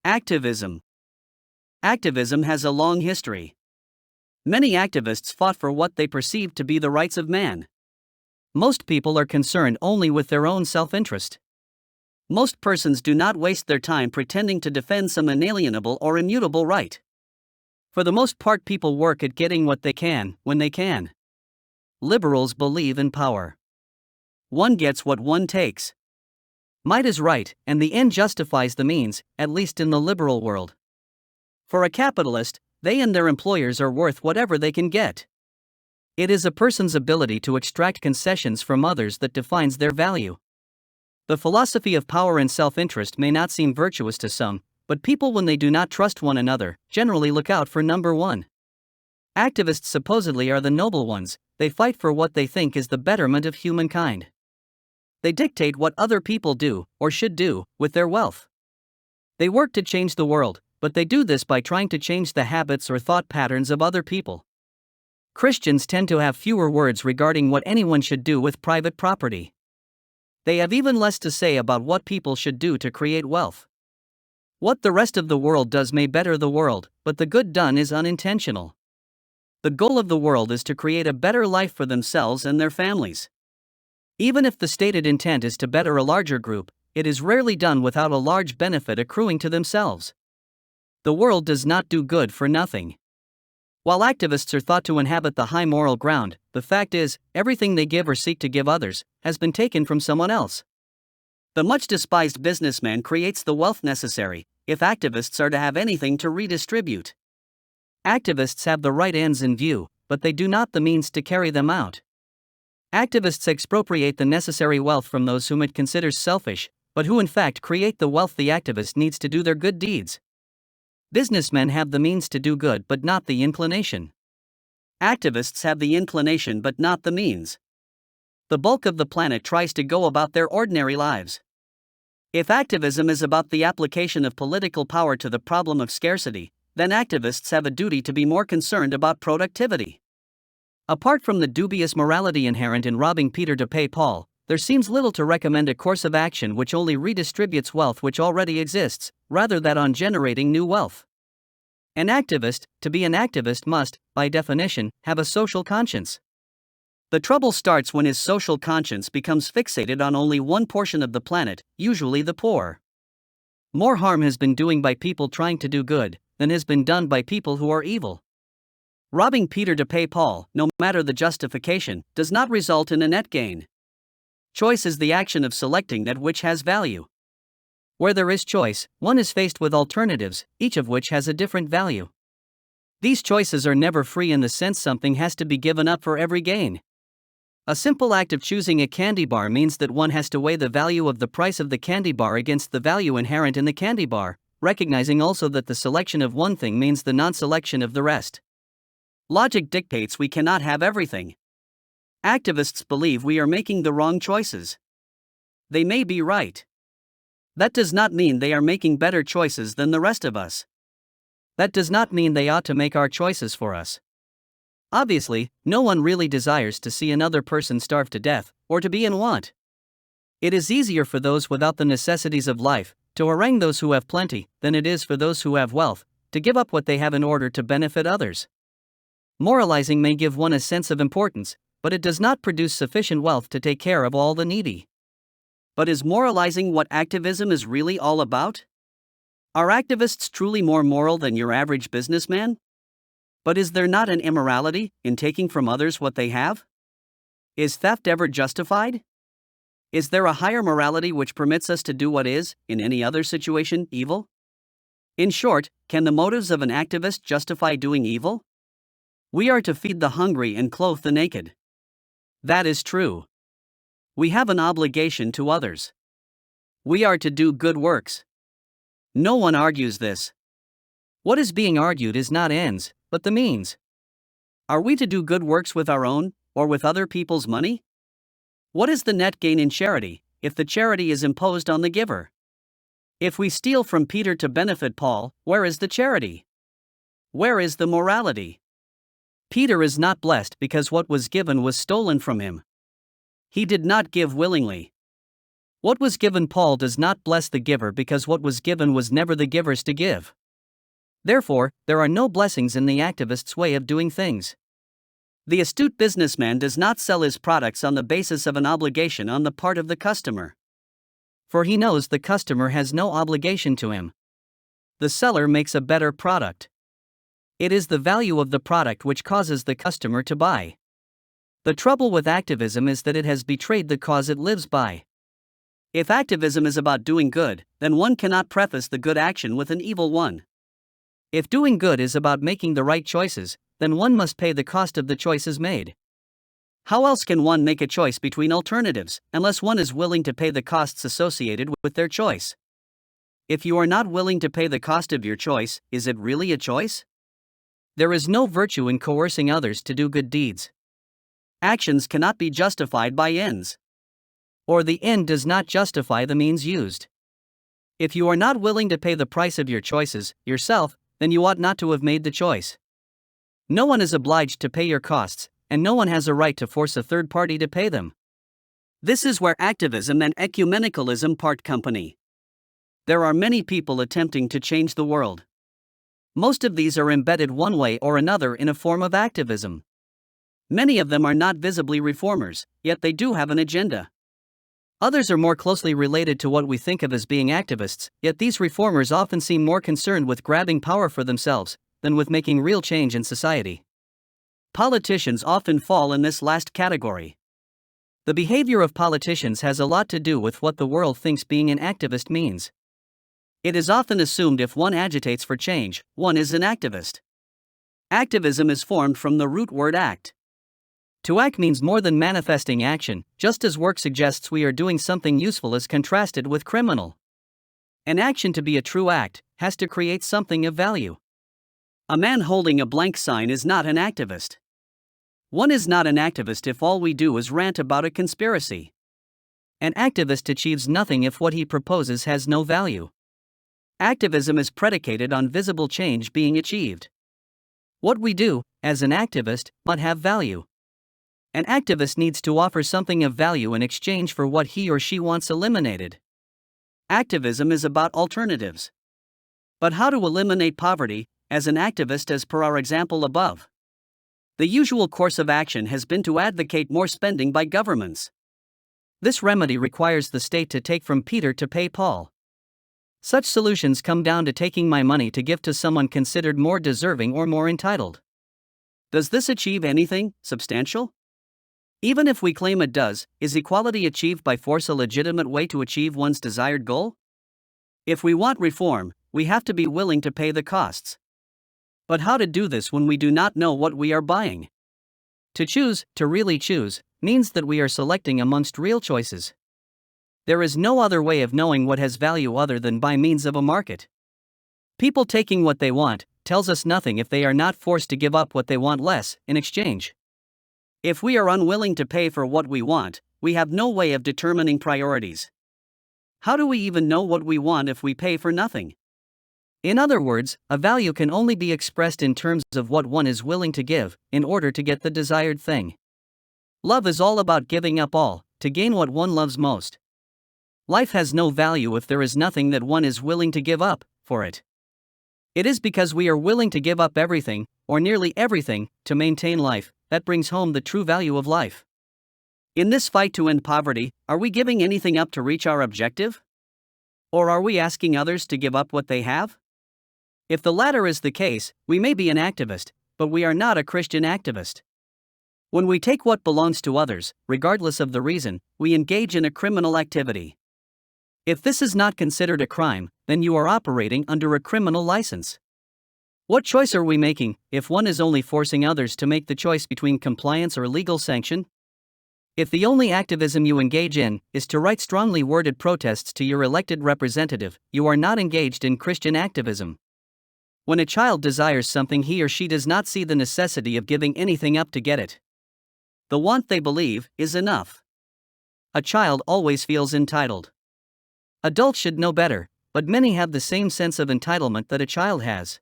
Activism. Activism has a long history. Many activists fought for what they perceived to be the rights of man. Most people are concerned only with their own self-interest. Most persons do not waste their time pretending to defend some inalienable or immutable right. For the most part, people work at getting what they can, when they can. Liberals believe in power. One gets what one takes. Might is right, and the end justifies the means, at least in the liberal world. For a capitalist, they and their employers are worth whatever they can get. It is a person's ability to extract concessions from others that defines their value. The philosophy of power and self-interest may not seem virtuous to some, but people, when they do not trust one another, generally look out for number one. Activists supposedly are the noble ones. They fight for what they think is the betterment of humankind. They dictate what other people do, or should do, with their wealth. They work to change the world, but they do this by trying to change the habits or thought patterns of other people. Christians tend to have fewer words regarding what anyone should do with private property. They have even less to say about what people should do to create wealth. What the rest of the world does may better the world, but the good done is unintentional. The goal of the world is to create a better life for themselves and their families. Even if the stated intent is to better a larger group, it is rarely done without a large benefit accruing to themselves. The world does not do good for nothing. While activists are thought to inhabit the high moral ground, the fact is, everything they give or seek to give others has been taken from someone else. The much despised businessman creates the wealth necessary, if activists are to have anything to redistribute. Activists have the right ends in view, but they do not the means to carry them out. Activists expropriate the necessary wealth from those whom it considers selfish, but who in fact create the wealth the activist needs to do their good deeds. Businessmen have the means to do good but not the inclination. Activists have the inclination but not the means. The bulk of the planet tries to go about their ordinary lives. If activism is about the application of political power to the problem of scarcity, then activists have a duty to be more concerned about productivity. Apart from the dubious morality inherent in robbing Peter to pay Paul, there seems little to recommend a course of action which only redistributes wealth which already exists, rather than on generating new wealth. An activist, to be an activist, must, by definition, have a social conscience. The trouble starts when his social conscience becomes fixated on only one portion of the planet, usually the poor. More harm has been doing by people trying to do good than has been done by people who are evil. Robbing Peter to pay Paul, no matter the justification, does not result in a net gain. Choice is the action of selecting that which has value. Where there is choice, one is faced with alternatives, each of which has a different value. These choices are never free in the sense something has to be given up for every gain. A simple act of choosing a candy bar means that one has to weigh the value of the price of the candy bar against the value inherent in the candy bar, recognizing also that the selection of one thing means the non-selection of the rest. Logic dictates we cannot have everything. Activists believe we are making the wrong choices. They may be right. That does not mean they are making better choices than the rest of us. That does not mean they ought to make our choices for us. Obviously, no one really desires to see another person starve to death, or to be in want. It is easier for those without the necessities of life to harangue those who have plenty than it is for those who have wealth to give up what they have in order to benefit others. Moralizing may give one a sense of importance, but it does not produce sufficient wealth to take care of all the needy. But is moralizing what activism is really all about? Are activists truly more moral than your average businessman? But is there not an immorality in taking from others what they have? Is theft ever justified? Is there a higher morality which permits us to do what is, in any other situation, evil? In short, can the motives of an activist justify doing evil? We are to feed the hungry and clothe the naked. That is true. We have an obligation to others. We are to do good works. No one argues this. What is being argued is not ends, but the means. Are we to do good works with our own, or with other people's money? What is the net gain in charity, if the charity is imposed on the giver? If we steal from Peter to benefit Paul, where is the charity? Where is the morality? Peter is not blessed because what was given was stolen from him. He did not give willingly. What was given Paul does not bless the giver because what was given was never the giver's to give. Therefore, there are no blessings in the activist's way of doing things. The astute businessman does not sell his products on the basis of an obligation on the part of the customer. For he knows the customer has no obligation to him. The seller makes a better product. It is the value of the product which causes the customer to buy. The trouble with activism is that it has betrayed the cause it lives by. If activism is about doing good, then one cannot preface the good action with an evil one. If doing good is about making the right choices, then one must pay the cost of the choices made. How else can one make a choice between alternatives, unless one is willing to pay the costs associated with their choice? If you are not willing to pay the cost of your choice, is it really a choice? There is no virtue in coercing others to do good deeds. Actions cannot be justified by ends. Or the end does not justify the means used. If you are not willing to pay the price of your choices, yourself, then you ought not to have made the choice. No one is obliged to pay your costs, and no one has a right to force a third party to pay them. This is where activism and ecumenicalism part company. There are many people attempting to change the world. Most of these are embedded one way or another in a form of activism. Many of them are not visibly reformers, yet they do have an agenda. Others are more closely related to what we think of as being activists, yet these reformers often seem more concerned with grabbing power for themselves than with making real change in society. Politicians often fall in this last category. The behavior of politicians has a lot to do with what the world thinks being an activist means. It is often assumed if one agitates for change, one is an activist. Activism is formed from the root word act. To act means more than manifesting action, just as work suggests we are doing something useful as contrasted with criminal. An action to be a true act has to create something of value. A man holding a blank sign is not an activist. One is not an activist if all we do is rant about a conspiracy. An activist achieves nothing if what he proposes has no value. Activism is predicated on visible change being achieved. What we do, as an activist, must have value. An activist needs to offer something of value in exchange for what he or she wants eliminated. Activism is about alternatives. But how to eliminate poverty, as an activist as per our example above? The usual course of action has been to advocate more spending by governments. This remedy requires the state to take from Peter to pay Paul. Such solutions come down to taking my money to give to someone considered more deserving or more entitled. Does this achieve anything substantial? Even if we claim it does, is equality achieved by force a legitimate way to achieve one's desired goal? If we want reform, we have to be willing to pay the costs. But how to do this when we do not know what we are buying? To choose, to really choose, means that we are selecting amongst real choices. There is no other way of knowing what has value other than by means of a market. People taking what they want tells us nothing if they are not forced to give up what they want less in exchange. If we are unwilling to pay for what we want, we have no way of determining priorities. How do we even know what we want if we pay for nothing? In other words, a value can only be expressed in terms of what one is willing to give in order to get the desired thing. Love is all about giving up all to gain what one loves most. Life has no value if there is nothing that one is willing to give up for it. It is because we are willing to give up everything, or nearly everything, to maintain life, that brings home the true value of life. In this fight to end poverty, are we giving anything up to reach our objective? Or are we asking others to give up what they have? If the latter is the case, we may be an activist, but we are not a Christian activist. When we take what belongs to others, regardless of the reason, we engage in a criminal activity. If this is not considered a crime, then you are operating under a criminal license. What choice are we making, if one is only forcing others to make the choice between compliance or legal sanction? If the only activism you engage in is to write strongly worded protests to your elected representative, you are not engaged in Christian activism. When a child desires something, he or she does not see the necessity of giving anything up to get it. The want, they believe, is enough. A child always feels entitled. Adults should know better, but many have the same sense of entitlement that a child has.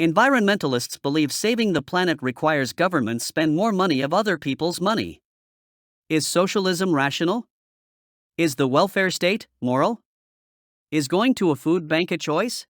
Environmentalists believe saving the planet requires governments spend more money of other people's money. Is socialism rational? Is the welfare state moral? Is going to a food bank a choice?